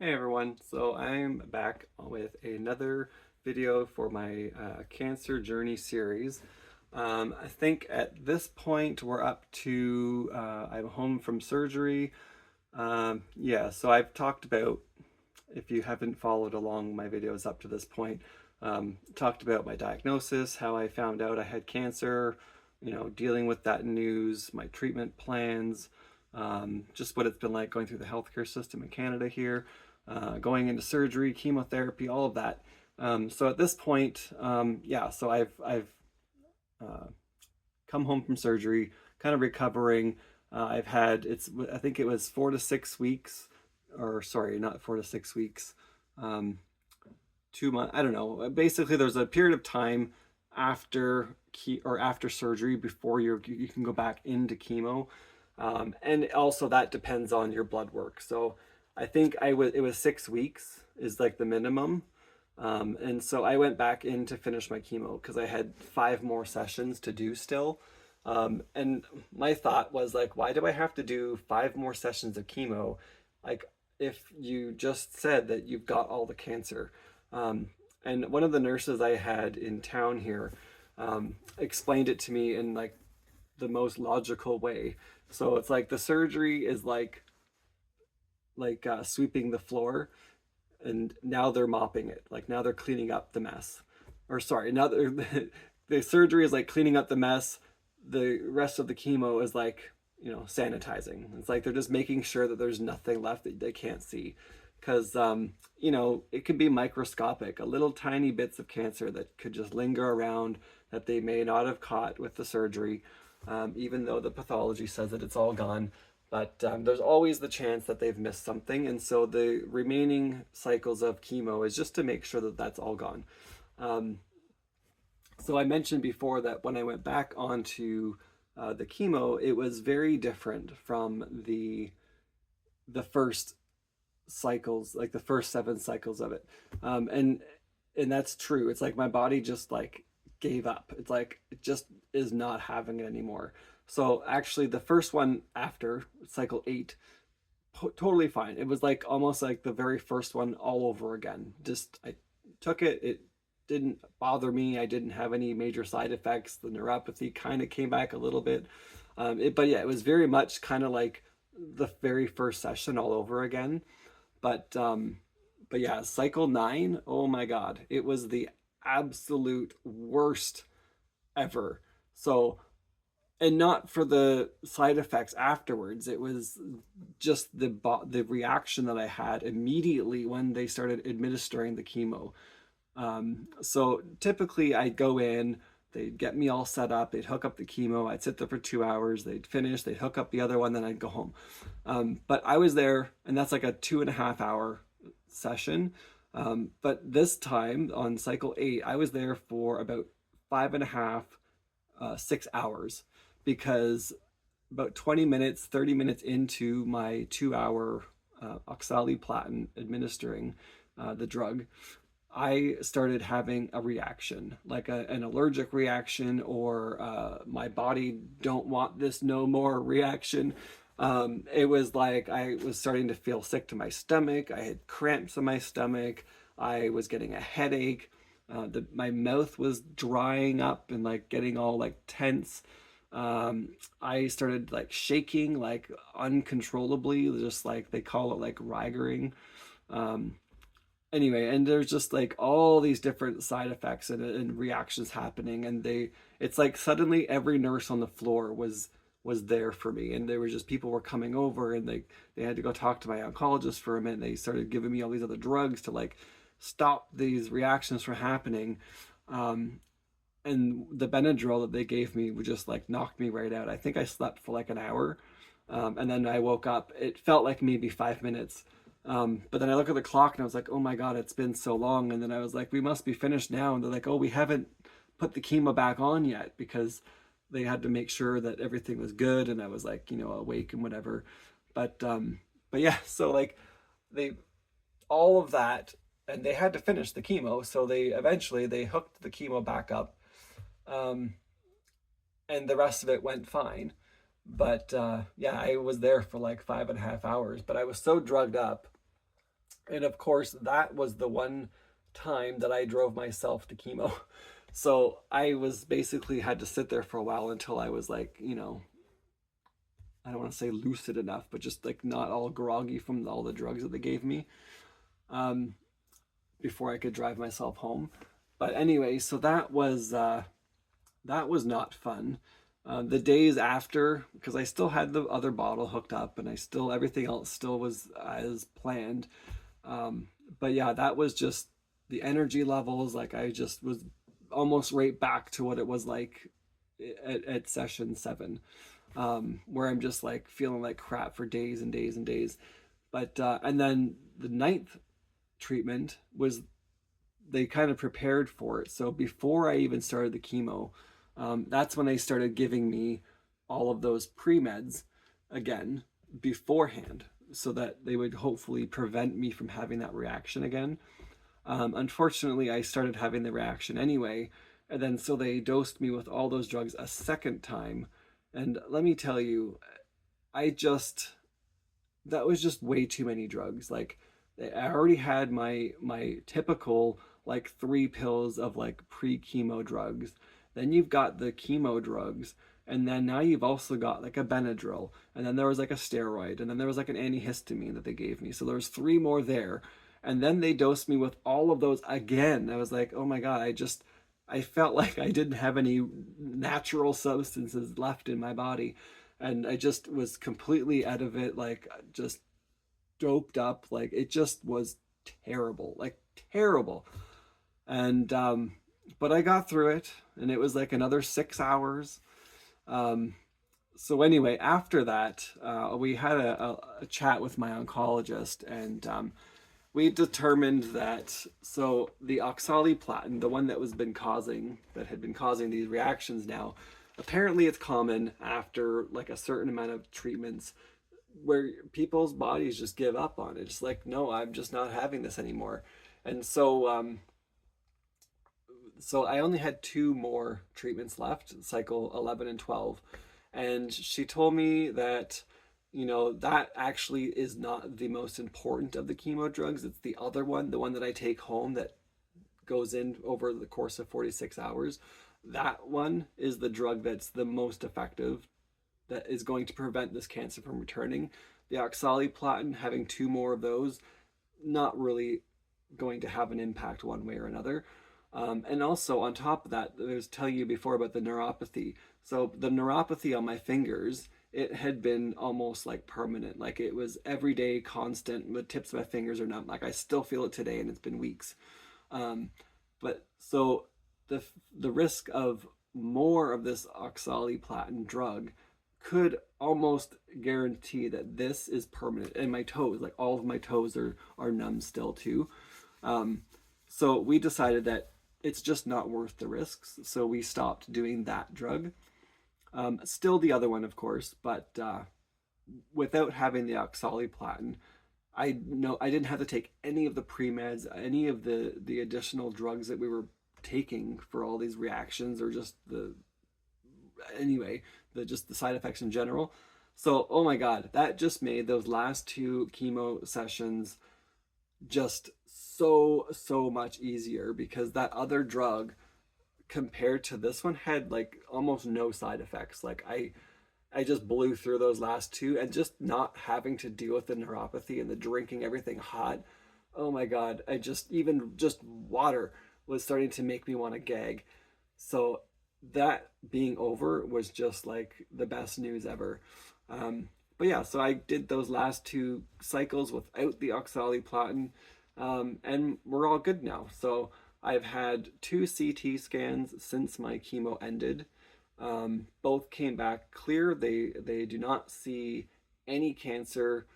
Hey everyone, so I'm back with another video for my cancer journey series. I think at this point we're up to, I'm home from surgery. Yeah, so I've talked about, if you haven't followed along my videos up to this point, talked about my diagnosis, how I found out I had cancer, dealing with that news, my treatment plans, just what it's been like going through the healthcare system in Canada here, going into surgery, chemotherapy, all of that. So at this point, yeah, so I've uh, come home from surgery, kind of recovering. I've had I think it was 4 to 6 weeks, or sorry, not 4 to 6 weeks, 2 months. I don't know. Basically, there's a period of time after surgery before you can go back into chemo, and also that depends on your blood work. So I think it was 6 weeks is like the minimum. And so I went back in to finish my chemo because I had 5 more sessions to do still. And my thought was like, why do I have to do 5 more sessions of chemo? Like, if you just said that you've got all the cancer. Um, and one of the nurses I had in town here explained it to me in like the most logical way. So it's like the surgery is like sweeping the floor, and now they're mopping it. Like now they're cleaning up the mess. Or sorry, now the surgery is like cleaning up the mess. The rest of the chemo is like, sanitizing. It's like they're just making sure that there's nothing left that they can't see. Because, it can be microscopic, a little tiny bits of cancer that could just linger around that they may not have caught with the surgery, even though the pathology says that it's all gone. But there's always the chance that they've missed something. And so the remaining cycles of chemo is just to make sure that that's all gone. Um, so I mentioned before that when I went back onto the chemo, it was very different from the first cycles, like the first 7 cycles of it. And that's true. It's like my body just like gave up. It's like it just is not having it anymore. So actually, the first one after cycle 8, totally fine. It was like almost like the very first one all over again. Just I took it. It didn't bother me. I didn't have any major side effects. The neuropathy kind of came back a little bit. But yeah, it was very much kind of like the very first session all over again. But but yeah, cycle 9, oh my God, it was the absolute worst ever. So, and not for the side effects afterwards. It was just the reaction that I had immediately when they started administering the chemo. So typically I'd go in, they'd get me all set up, they'd hook up the chemo, I'd sit there for 2 hours, they'd finish, they'd hook up the other one, then I'd go home. But I was there, and that's like a 2.5 hour session. But this time on cycle 8, I was there for about 5.5, 6 hours, because about 20 minutes, 30 minutes into my 2 hour oxaliplatin administering the drug, I started having a reaction, like an allergic reaction, or my body don't want this no more reaction. It was like I was starting to feel sick to my stomach. I had cramps in my stomach. I was getting a headache. My mouth was drying up and like getting all like tense. I started like shaking like uncontrollably, just like they call it like rigering. Um, anyway, and there's just like all these different side effects and reactions happening, and it's like suddenly every nurse on the floor was there for me, and there were just people were coming over, and they had to go talk to my oncologist for a minute. They started giving me all these other drugs to like stop these reactions from happening. And the Benadryl that they gave me would just like knock me right out. I think I slept for like an hour, and then I woke up. It felt like maybe 5 minutes. But then I look at the clock and I was like, oh my God, it's been so long. And then I was like, we must be finished now. And they're like, oh, we haven't put the chemo back on yet, because they had to make sure that everything was good. And I was like, awake and whatever. But yeah, so like they, all of that, and they had to finish the chemo. So they hooked the chemo back up. Um, and the rest of it went fine. But yeah, I was there for like 5.5 hours, but I was so drugged up And of course, that was the one time that I drove myself to chemo. So I was basically had to sit there for a while until I was like, I don't want to say lucid enough, but just like not all groggy from all the drugs that they gave me, um, before I could drive myself home. But anyway, so that was not fun. The days after, because I still had the other bottle hooked up, and I still everything else still was as planned. Um, but yeah, that was just the energy levels. Like I just was almost right back to what it was like at session 7, where I'm just like feeling like crap for days and days and days. But and then the ninth treatment was they kind of prepared for it. So before I even started the chemo, that's when they started giving me all of those pre-meds again beforehand, so that they would hopefully prevent me from having that reaction again. Unfortunately, I started having the reaction anyway, and then so they dosed me with all those drugs a second time. And let me tell you, I just that was just way too many drugs. Like I already had my typical like 3 pills of like pre-chemo drugs. Then you've got the chemo drugs, and then now you've also got like a Benadryl, and then there was like a steroid, and then there was like an antihistamine that they gave me. So there was 3 more there. And then they dosed me with all of those again. I was like, "Oh my God, I felt like I didn't have any natural substances left in my body." And I just was completely out of it, like just doped up. Like it just was terrible, like terrible. And but I got through it, and it was like another 6 hours. Um, so anyway, after that, we had a chat with my oncologist, and we determined that so the oxaliplatin, the one that had been causing these reactions now, apparently it's common after like a certain amount of treatments where people's bodies just give up on it. It's like, no, I'm just not having this anymore. And so I only had 2 more treatments left, cycle 11 and 12. And she told me that, that actually is not the most important of the chemo drugs. It's the other one, the one that I take home that goes in over the course of 46 hours. That one is the drug that's the most effective, that is going to prevent this cancer from returning. The oxaliplatin, having 2 more of those, not really going to have an impact one way or another. And also on top of that, I was telling you before about the neuropathy. So the neuropathy on my fingers, it had been almost like permanent. Like it was every day, constant. The tips of my fingers are numb. Like I still feel it today, and it's been weeks. Um, but so the the risk of more of this oxaliplatin drug could almost guarantee that this is permanent. And my toes, like all of my toes are numb still too. Um, so we decided that it's just not worth the risks. So we stopped doing that drug. Still the other one, of course, but without having the oxaliplatin, I know I didn't have to take any of the pre-meds, any of the additional drugs that we were taking for all these reactions, or just the anyway, the side effects in general. So, oh my God, that just made those last 2 chemo sessions just so much easier, because that other drug compared to this one had like almost no side effects. Like I just blew through those last 2, and just not having to deal with the neuropathy and the drinking everything hot. Oh my God, I just even just water was starting to make me want to gag. So that being over was just like the best news ever. But yeah, so I did those last 2 cycles without the oxaliplatin, and we're all good now. So I've had 2 CT scans since my chemo ended. Both came back clear. They do not see any cancer.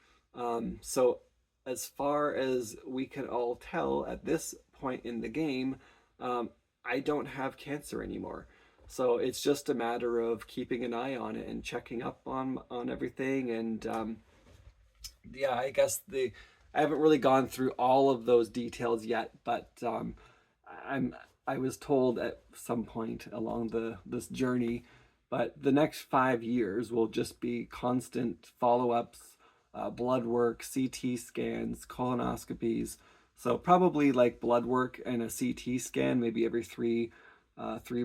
So as far as we can all tell at this point in the game, I don't have cancer anymore. So it's just a matter of keeping an eye on it and checking up on everything. And yeah, I guess the I haven't really gone through all of those details yet, but I'm I was told at some point along this journey, but the next 5 years will just be constant follow-ups, blood work, CT scans, colonoscopies. So probably like blood work and a CT scan maybe every 3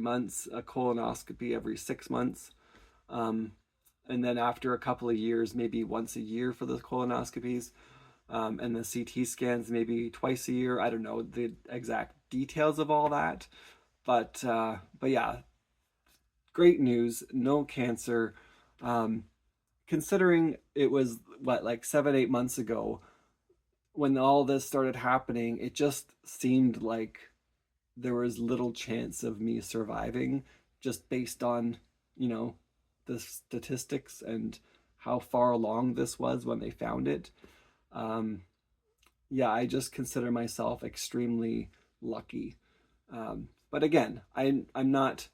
months, a colonoscopy every 6 months. Um, and then after a couple of years, maybe once a year for the colonoscopies, and the CT scans maybe twice a year. I don't know the exact details of all that, but yeah, great news, no cancer. Um, Considering it was what, like 7, 8 months ago when all this started happening, it just seemed like there was little chance of me surviving, just based on, you know, the statistics and how far along this was when they found it. Um, yeah, I just consider myself extremely lucky. But again, I'm not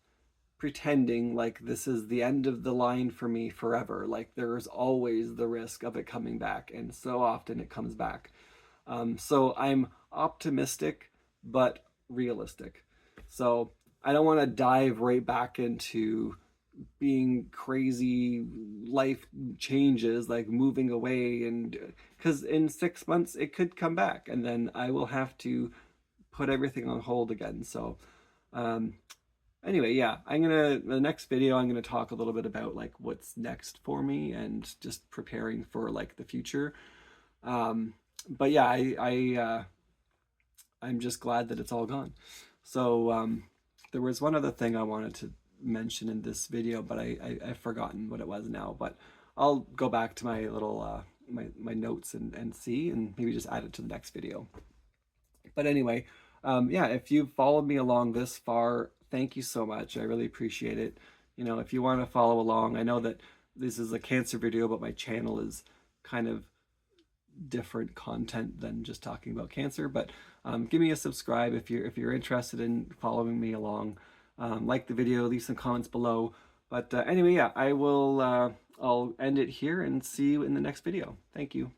pretending like this is the end of the line for me forever. Like there's always the risk of it coming back, and so often it comes back. So I'm optimistic but realistic. So I don't want to dive right back into being crazy life changes, like moving away, and because in 6 months it could come back and then I will have to put everything on hold again. So um anyway, yeah, the next video I'm gonna talk a little bit about like what's next for me and just preparing for like the future. But yeah, I'm just glad that it's all gone. So there was one other thing I wanted to mention in this video, but I've forgotten what it was now. But I'll go back to my little my notes and see, and maybe just add it to the next video. But anyway, yeah, if you've followed me along this far, thank you so much. I really appreciate it. You know, if you want to follow along, I know that this is a cancer video, but my channel is kind of different content than just talking about cancer. But give me a subscribe if you're interested in following me along. Like the video, leave some comments below. But anyway, yeah, I'll end it here and see you in the next video. Thank you.